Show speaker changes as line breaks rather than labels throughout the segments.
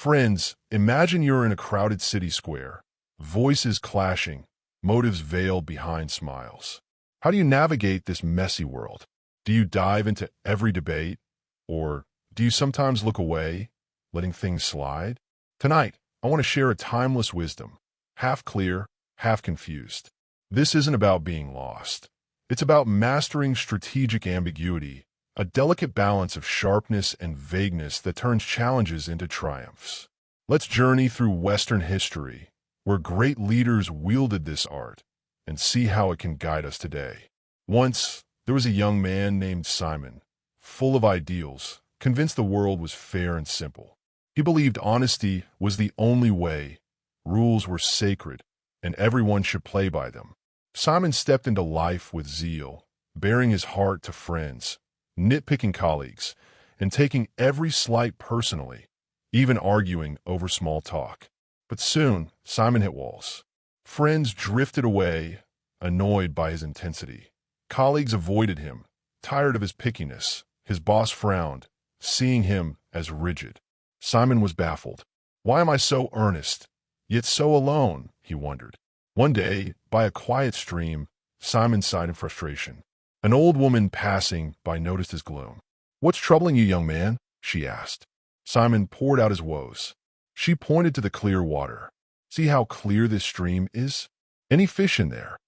Friends, imagine you're in a crowded city square, voices clashing, motives veiled behind smiles. How do you navigate this messy world? Do you dive into every debate? Or do you sometimes look away, letting things slide? Tonight, I want to share a timeless wisdom, half clear, half confused. This isn't about being lost. It's about mastering strategic ambiguity, a delicate balance of sharpness and vagueness that turns challenges into triumphs. Let's journey through Western history, where great leaders wielded this art, and see how it can guide us today. Once, there was a young man named Simon, full of ideals, convinced the world was fair and simple. He believed honesty was the only way, rules were sacred, and everyone should play by them. Simon stepped into life with zeal, bearing his heart to friends, nitpicking colleagues, and taking every slight personally, even arguing over small talk. But soon, Simon hit walls. Friends drifted away, annoyed by his intensity. Colleagues avoided him, tired of his pickiness. His boss frowned, seeing him as rigid. Simon was baffled. Why am I so earnest, yet so alone? He wondered. One day, by a quiet stream, Simon sighed in frustration. An old woman passing by noticed his gloom. "What's troubling you, young man?" she asked. Simon poured out his woes. She pointed to the clear water. "See how clear this stream is? Any fish in there?"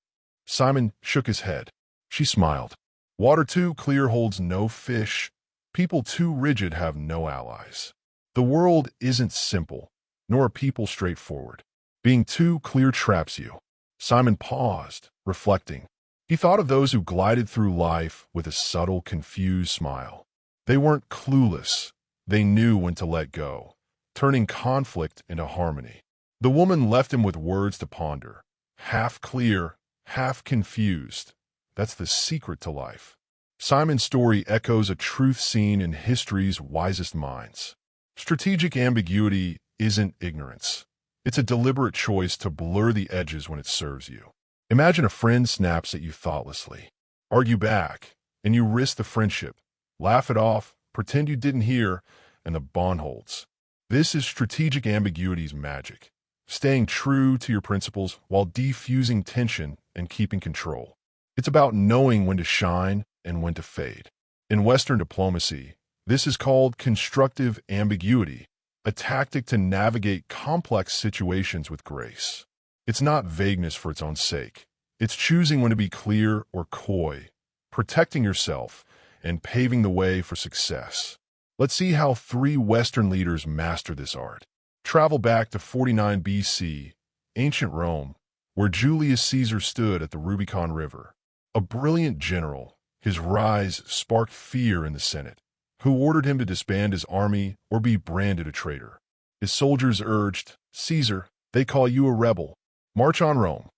Simon shook his head. She smiled. "Water too clear holds no fish. People too rigid have no allies. The world isn't simple, nor are people straightforward. Being too clear traps you." Simon paused, reflecting. He thought of those who glided through life with a subtle, confused smile. They weren't clueless. They knew when to let go, turning conflict into harmony. The woman left him with words to ponder. Half clear, half confused. That's the secret to life. Simon's story echoes a truth seen in history's wisest minds. Strategic ambiguity isn't ignorance. It's a deliberate choice to blur the edges when it serves you. Imagine a friend snaps at you thoughtlessly. Argue back, and you risk the friendship. Laugh it off, pretend you didn't hear, and the bond holds. This is strategic ambiguity's magic. Staying true to your principles while defusing tension and keeping control. It's about knowing when to shine and when to fade. In Western diplomacy, this is called constructive ambiguity, a tactic to navigate complex situations with grace. It's not vagueness for its own sake. It's choosing when to be clear or coy, protecting yourself, and paving the way for success. Let's see how 3 Western leaders master this art. Travel back to 49 BC, ancient Rome, where Julius Caesar stood at the Rubicon River. A brilliant general, his rise sparked fear in the Senate, who ordered him to disband his army or be branded a traitor. His soldiers urged, "Caesar, they call you a rebel. March on Rome."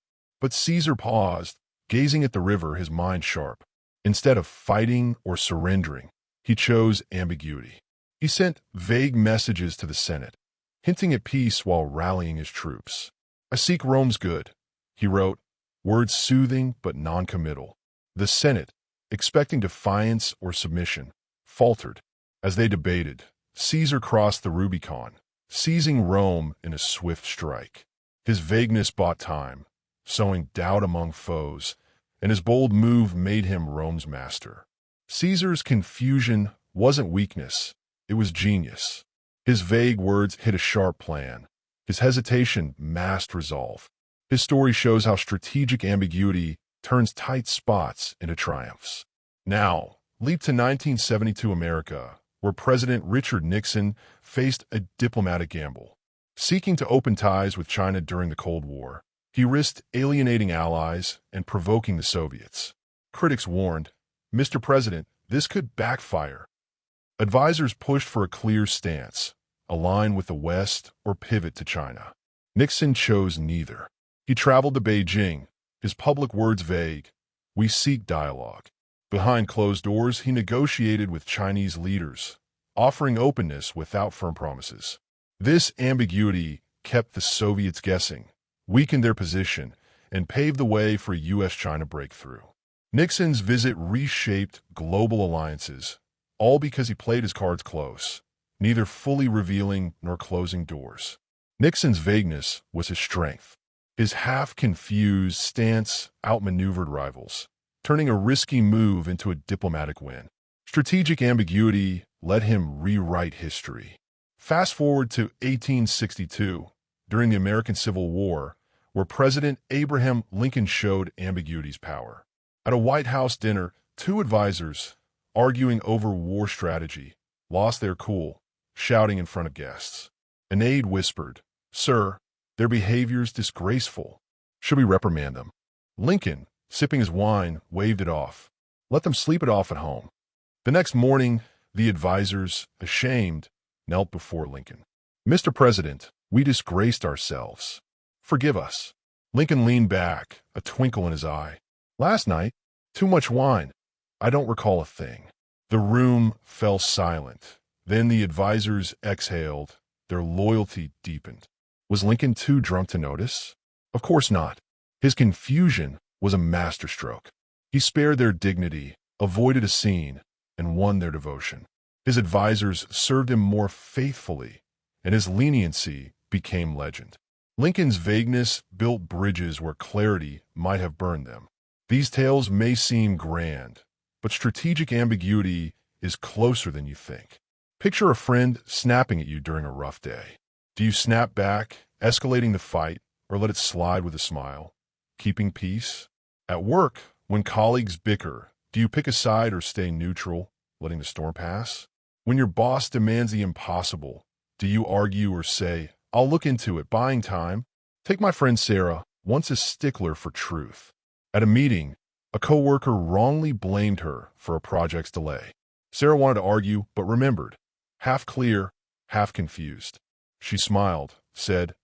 But Caesar paused, gazing at the river, his mind sharp. Instead of fighting or surrendering, he chose ambiguity. He sent vague messages to the Senate, hinting at peace while rallying his troops. "I seek Rome's good," he wrote, words soothing but non-committal. The Senate, expecting defiance or submission, faltered. As they debated, Caesar crossed the Rubicon, seizing Rome in a swift strike. His vagueness bought time, sowing doubt among foes, and his bold move made him Rome's master. Caesar's confusion wasn't weakness, it was genius. His vague words hid a sharp plan. His hesitation masked resolve. His story shows how strategic ambiguity turns tight spots into triumphs. Now, leap to 1972 America, where President Richard Nixon faced a diplomatic gamble. Seeking to open ties with China during the Cold War, he risked alienating allies and provoking the Soviets. Critics warned, "Mr. President, this could backfire." Advisors pushed for a clear stance, align with the West or pivot to China. Nixon chose neither. He traveled to Beijing, his public words vague, "We seek dialogue." Behind closed doors, he negotiated with Chinese leaders, offering openness without firm promises. This ambiguity kept the Soviets guessing, weakened their position, and paved the way for a U.S.-China breakthrough. Nixon's visit reshaped global alliances, all because he played his cards close. neither fully revealing nor closing doors. Nixon's vagueness was his strength. His half-confused stance outmaneuvered rivals, turning a risky move into a diplomatic win. Strategic ambiguity let him rewrite history. Fast forward to 1862, during the American Civil War, where President Abraham Lincoln showed ambiguity's power. At a White House dinner, two advisors, arguing over war strategy, lost their cool, shouting in front of guests. An aide whispered, "Sir, their behavior's disgraceful. Should we reprimand them?" Lincoln, sipping his wine, waved it off. "Let them sleep it off at home." The next morning, the advisors, ashamed, knelt before Lincoln. "Mr. President, we disgraced ourselves. Forgive us." Lincoln leaned back, a twinkle in his eye. "Last night, too much wine. I don't recall a thing." The room fell silent. Then the advisors exhaled, their loyalty deepened. Was Lincoln too drunk to notice? Of course not. His confusion was a masterstroke. He spared their dignity, avoided a scene, and won their devotion. His advisors served him more faithfully, and his leniency became legend. Lincoln's vagueness built bridges where clarity might have burned them. These tales may seem grand, but strategic ambiguity is closer than you think. Picture a friend snapping at you during a rough day. Do you snap back, escalating the fight, or let it slide with a smile, keeping peace? At work, when colleagues bicker, do you pick a side or stay neutral, letting the storm pass? When your boss demands the impossible, do you argue or say, "I'll look into it, buying time"? Take my friend Sarah, once a stickler for truth. At a meeting, a coworker wrongly blamed her for a project's delay. Sarah wanted to argue, but remembered, half clear, half confused. She smiled, said,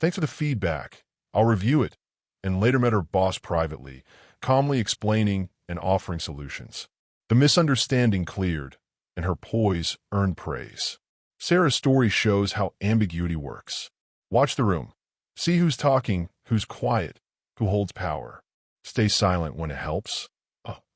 "Thanks for the feedback. I'll review it," and later met her boss privately, calmly explaining and offering solutions. The misunderstanding cleared, and her poise earned praise. Sarah's story shows how ambiguity works. Watch the room. See who's talking, who's quiet, who holds power. Stay silent when it helps.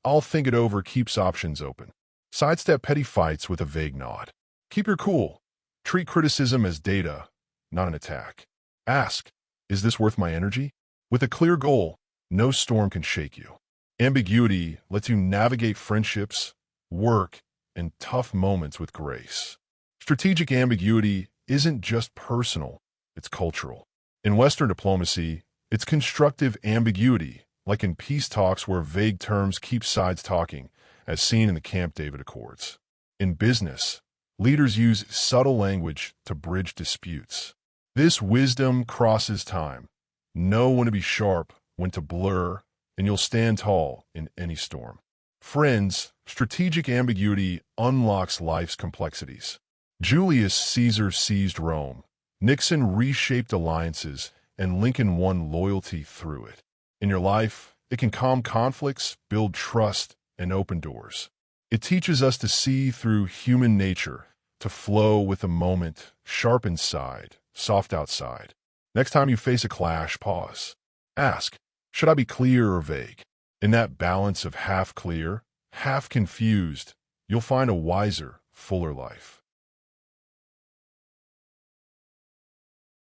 "I'll think it over" keeps options open. Sidestep petty fights with a vague nod. Keep your cool. Treat criticism as data, not an attack. Ask, "Is this worth my energy?" With a clear goal, no storm can shake you. Ambiguity lets you navigate friendships, work, and tough moments with grace. Strategic ambiguity isn't just personal, it's cultural. In Western diplomacy, it's constructive ambiguity, like in peace talks where vague terms keep sides talking, as seen in the Camp David Accords. In business, leaders use subtle language to bridge disputes. This wisdom crosses time. Know when to be sharp, when to blur, and you'll stand tall in any storm. Friends, strategic ambiguity unlocks life's complexities. Julius Caesar seized Rome. Nixon reshaped alliances, and Lincoln won loyalty through it. In your life, it can calm conflicts, build trust, and open doors. It teaches us to see through human nature, to flow with the moment, sharp inside, soft outside. Next time you face a clash, pause. Ask, should I be clear or vague? In that balance of half clear, half confused, you'll find a wiser, fuller life.